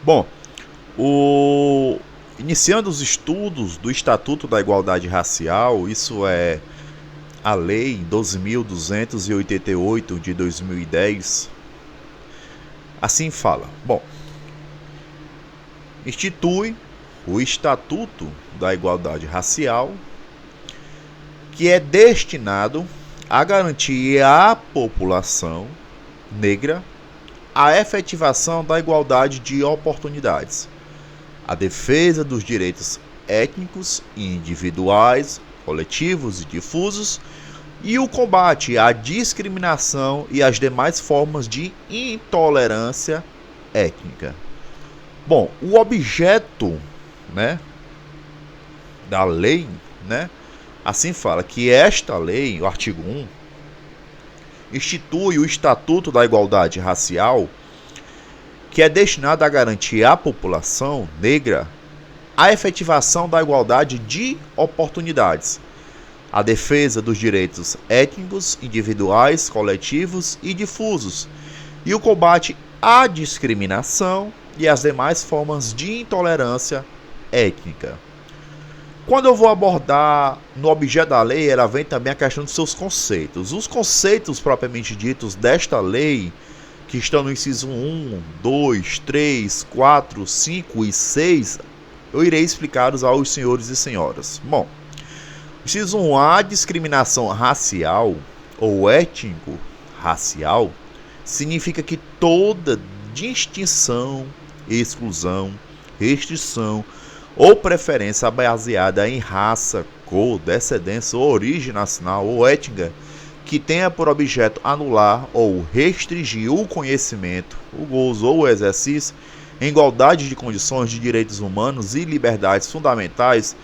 Bom, iniciando os estudos do Estatuto da Igualdade Racial, isso é a Lei 12.288 de 2010, assim fala. Bom, institui o Estatuto da Igualdade Racial, que é destinado a garantir à população negra a efetivação da igualdade de oportunidades, a defesa dos direitos étnicos e individuais, coletivos e difusos, e o combate à discriminação e às demais formas de intolerância étnica. Bom, o objeto, da lei, assim fala que esta lei, o artigo 1, institui o Estatuto da Igualdade Racial, que é destinado a garantir à população negra a efetivação da igualdade de oportunidades, a defesa dos direitos étnicos, individuais, coletivos e difusos, e o combate à discriminação e às demais formas de intolerância étnica. Quando eu vou abordar no objeto da lei, ela vem também a questão dos seus conceitos. Os conceitos propriamente ditos desta lei, que estão no inciso 1, 2, 3, 4, 5 e 6, eu irei explicá-los aos senhores e senhoras. Bom, inciso 1, a discriminação racial ou étnico-racial significa que toda distinção, exclusão, restrição ou preferência baseada em raça, cor, descendência ou origem nacional ou étnica que tenha por objeto anular ou restringir o conhecimento, o gozo ou o exercício em igualdade de condições de direitos humanos e liberdades fundamentais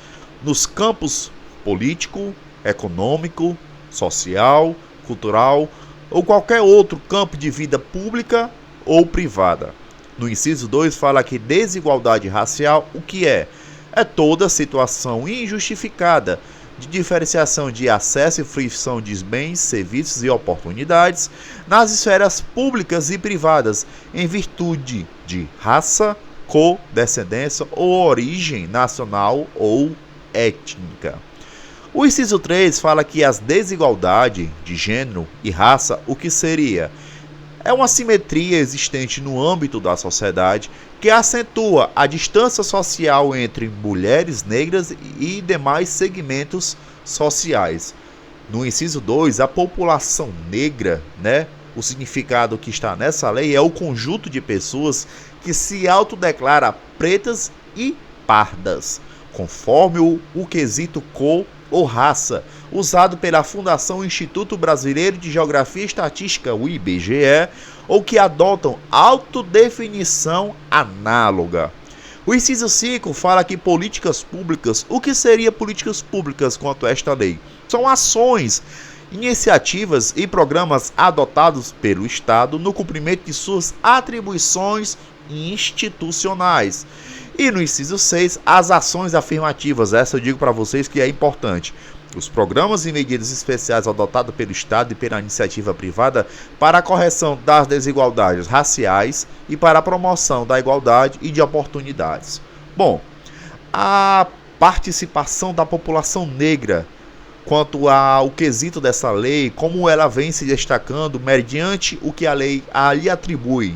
nos campos político, econômico, social, cultural ou qualquer outro campo de vida pública ou privada. No inciso 2 fala que desigualdade racial, o que é? É toda situação injustificada de diferenciação de acesso e fruição de bens, serviços e oportunidades nas esferas públicas e privadas em virtude de raça, cor, descendência ou origem nacional ou étnica. O inciso 3 fala que as desigualdades de gênero e raça, o que seria? É uma assimetria existente no âmbito da sociedade que acentua a distância social entre mulheres negras e demais segmentos sociais. No inciso 2, a população negra, o significado que está nessa lei é o conjunto de pessoas que se autodeclara pretas e pardas, conforme o quesito cor ou raça, usado pela Fundação Instituto Brasileiro de Geografia e Estatística, o IBGE, ou que adotam autodefinição análoga. O inciso 5 fala que políticas públicas, o que seria políticas públicas quanto a esta lei? São ações, iniciativas e programas adotados pelo Estado no cumprimento de suas atribuições institucionais. E no inciso 6, as ações afirmativas. Essa eu digo para vocês que é importante. Os programas e medidas especiais adotados pelo Estado e pela iniciativa privada para a correção das desigualdades raciais e para a promoção da igualdade e de oportunidades. Bom, a participação da população negra quanto ao quesito dessa lei, como ela vem se destacando mediante o que a lei lhe atribui,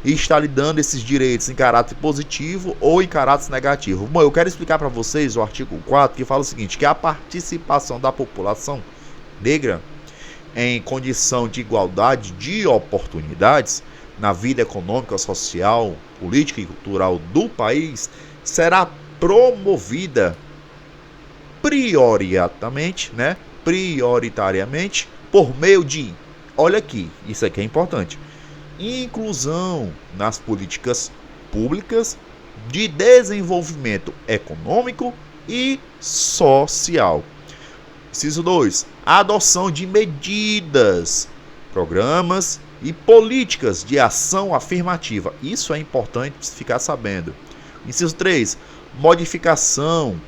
e está lhe dando esses direitos em caráter positivo ou em caráter negativo. Bom, eu quero explicar para vocês o artigo 4, que fala o seguinte, que a participação da população negra em condição de igualdade de oportunidades na vida econômica, social, política e cultural do país será promovida prioritariamente por meio de, olha aqui, isso aqui é importante, inclusão nas políticas públicas de desenvolvimento econômico e social. Inciso 2. A adoção de medidas, programas e políticas de ação afirmativa. Isso é importante ficar sabendo. Inciso 3. Modificação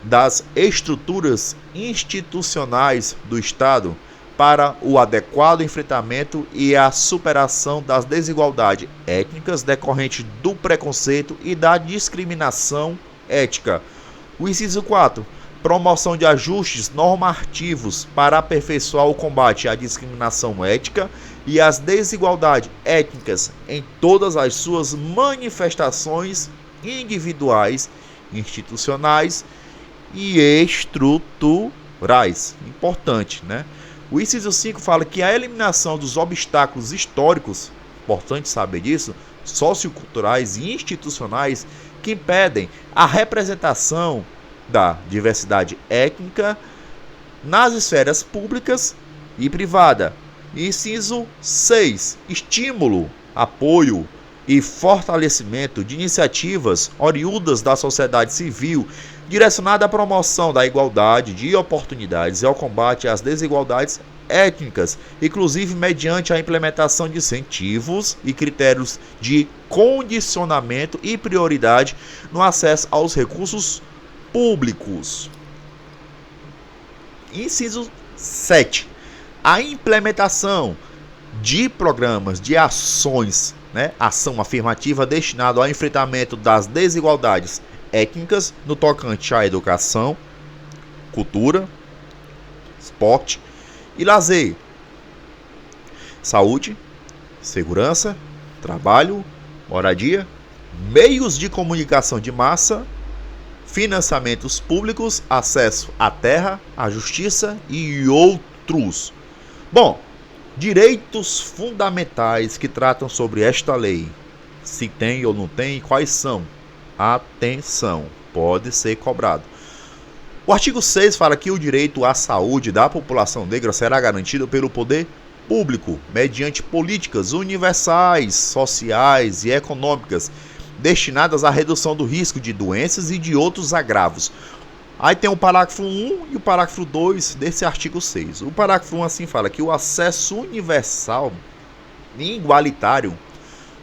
das estruturas institucionais do Estado para o adequado enfrentamento e a superação das desigualdades étnicas decorrentes do preconceito e da discriminação ética. O inciso 4. Promoção de ajustes normativos para aperfeiçoar o combate à discriminação ética e às desigualdades étnicas em todas as suas manifestações individuais, institucionais e estruturais. Importante, né? O inciso 5 fala que a eliminação dos obstáculos históricos, importante saber disso, socioculturais e institucionais que impedem a representação da diversidade étnica nas esferas públicas e privada. Inciso 6. Estímulo, apoio e fortalecimento de iniciativas oriundas da sociedade civil direcionada à promoção da igualdade de oportunidades e ao combate às desigualdades étnicas, inclusive mediante a implementação de incentivos e critérios de condicionamento e prioridade no acesso aos recursos públicos. Inciso 7. A implementação de programas de ações, ação afirmativa destinado ao enfrentamento das desigualdades étnicas no tocante à educação, cultura, esporte e lazer, saúde, segurança, trabalho, moradia, meios de comunicação de massa, financiamentos públicos, acesso à terra, à justiça e outros. Bom, direitos fundamentais que tratam sobre esta lei. Se tem ou não tem, quais são? Atenção, pode ser cobrado. O artigo 6 fala que o direito à saúde da população negra será garantido pelo poder público, mediante políticas universais, sociais e econômicas, destinadas à redução do risco de doenças e de outros agravos. Aí tem o parágrafo 1 e o parágrafo 2 desse artigo 6. O parágrafo 1 assim fala que o acesso universal e igualitário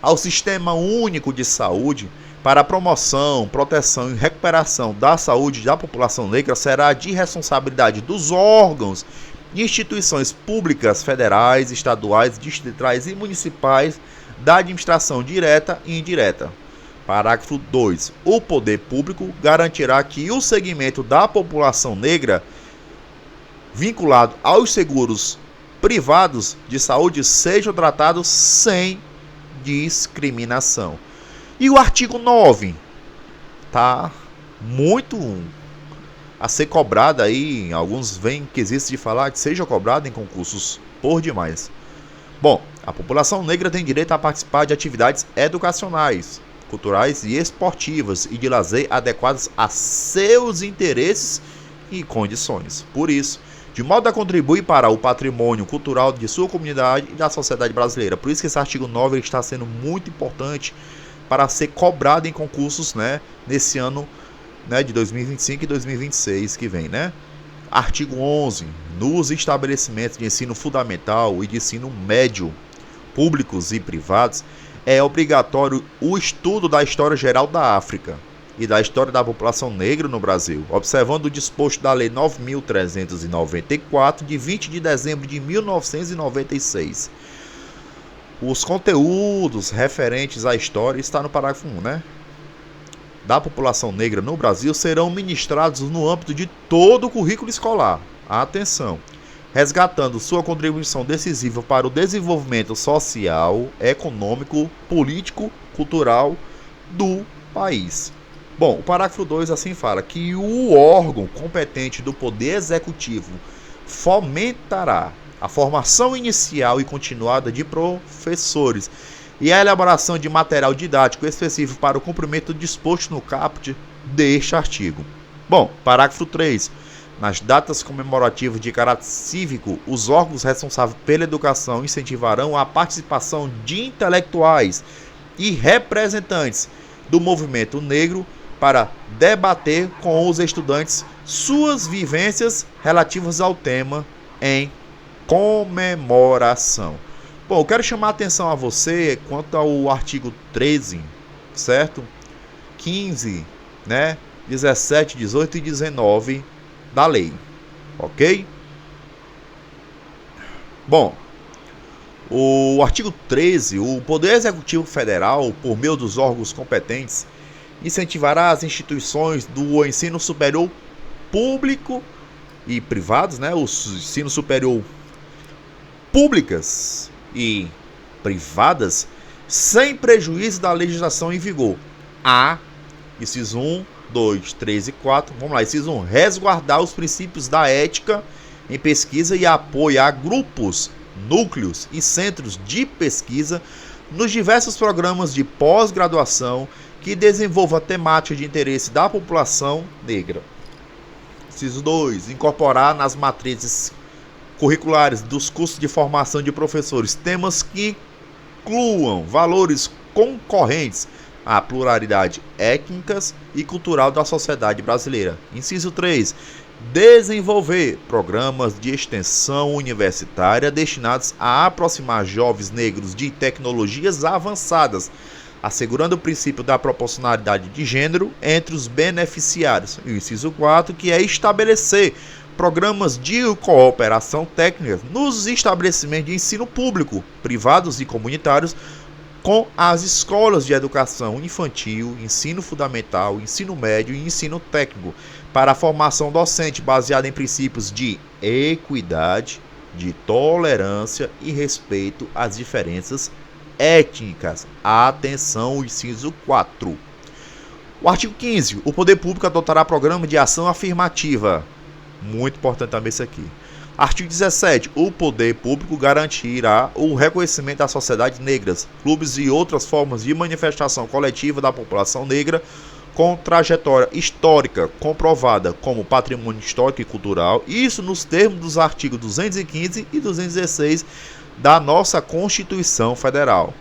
ao sistema único de saúde para a promoção, proteção e recuperação da saúde da população negra será de responsabilidade dos órgãos e instituições públicas federais, estaduais, distritais e municipais da administração direta e indireta. Parágrafo 2. O poder público garantirá que o segmento da população negra vinculado aos seguros privados de saúde sejam tratados sem discriminação. E o artigo 9 tá muito a ser cobrado aí, alguns veem que existe de falar que seja cobrado em concursos por demais. Bom, a população negra tem direito a participar de atividades educacionais, culturais e esportivas e de lazer adequadas a seus interesses e condições. Por isso, de modo a contribuir para o patrimônio cultural de sua comunidade e da sociedade brasileira. Por isso que esse artigo 9 está sendo muito importante para ser cobrado em concursos, nesse ano, de 2025 e 2026 que vem, Artigo 11. Nos estabelecimentos de ensino fundamental e de ensino médio, públicos e privados, é obrigatório o estudo da história geral da África e da história da população negra no Brasil, observando o disposto da Lei 9.394, de 20 de dezembro de 1996. Os conteúdos referentes à história está no parágrafo 1, da população negra no Brasil serão ministrados no âmbito de todo o currículo escolar. Atenção! Resgatando sua contribuição decisiva para o desenvolvimento social, econômico, político, cultural do país. Bom, o parágrafo 2 assim fala que o órgão competente do Poder Executivo fomentará a formação inicial e continuada de professores e a elaboração de material didático específico para o cumprimento do disposto no caput deste artigo. Bom, parágrafo 3. Nas datas comemorativas de caráter cívico, os órgãos responsáveis pela educação incentivarão a participação de intelectuais e representantes do movimento negro para debater com os estudantes suas vivências relativas ao tema em comemoração. Bom, eu quero chamar a atenção a você quanto ao artigo 13, certo? 15, 17, 18 e 19 da lei, ok? Bom, o artigo 13, o Poder Executivo Federal, por meio dos órgãos competentes, incentivará as instituições do ensino superior público e privados, né, o ensino superior públicas e privadas, sem prejuízo da legislação em vigor. A, inciso 1, 2, 3 e 4. Vamos lá, inciso 1. Resguardar os princípios da ética em pesquisa e apoiar grupos, núcleos e centros de pesquisa nos diversos programas de pós-graduação que desenvolvam a temática de interesse da população negra. Inciso 2. Incorporar nas matrizes curriculares dos cursos de formação de professores temas que incluam valores concorrentes à pluralidade étnicas e cultural da sociedade brasileira. Inciso 3. Desenvolver programas de extensão universitária destinados a aproximar jovens negros de tecnologias avançadas, assegurando o princípio da proporcionalidade de gênero entre os beneficiários. E o inciso 4, que é estabelecer programas de cooperação técnica nos estabelecimentos de ensino público, privados e comunitários, com as escolas de educação infantil, ensino fundamental, ensino médio e ensino técnico, para a formação docente baseada em princípios de equidade, de tolerância e respeito às diferenças étnicas. Atenção, inciso 4. O artigo 15. O poder público adotará programa de ação afirmativa. Muito importante também isso aqui. Artigo 17. O poder público garantirá o reconhecimento das sociedades negras, clubes e outras formas de manifestação coletiva da população negra com trajetória histórica comprovada como patrimônio histórico e cultural, isso nos termos dos artigos 215 e 216 da nossa Constituição Federal.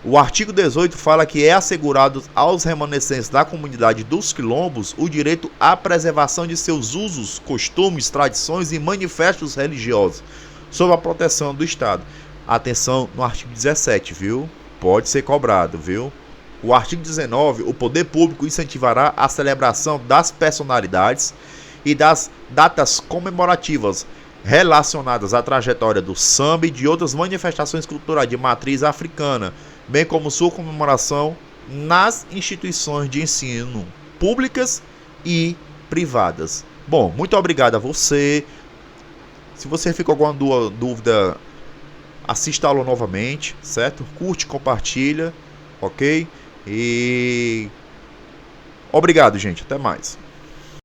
O artigo 18 fala que é assegurado aos remanescentes da comunidade dos quilombos o direito à preservação de seus usos, costumes, tradições e manifestos religiosos, sob a proteção do Estado. Atenção no artigo 17, viu? Pode ser cobrado, viu? O artigo 19, o poder público incentivará a celebração das personalidades e das datas comemorativas relacionadas à trajetória do samba e de outras manifestações culturais de matriz africana, bem como sua comemoração nas instituições de ensino públicas e privadas. Bom, muito obrigado a você. Se você ficou com alguma dúvida, assista a aula novamente, certo? Curte, compartilha, ok? E obrigado, gente. Até mais.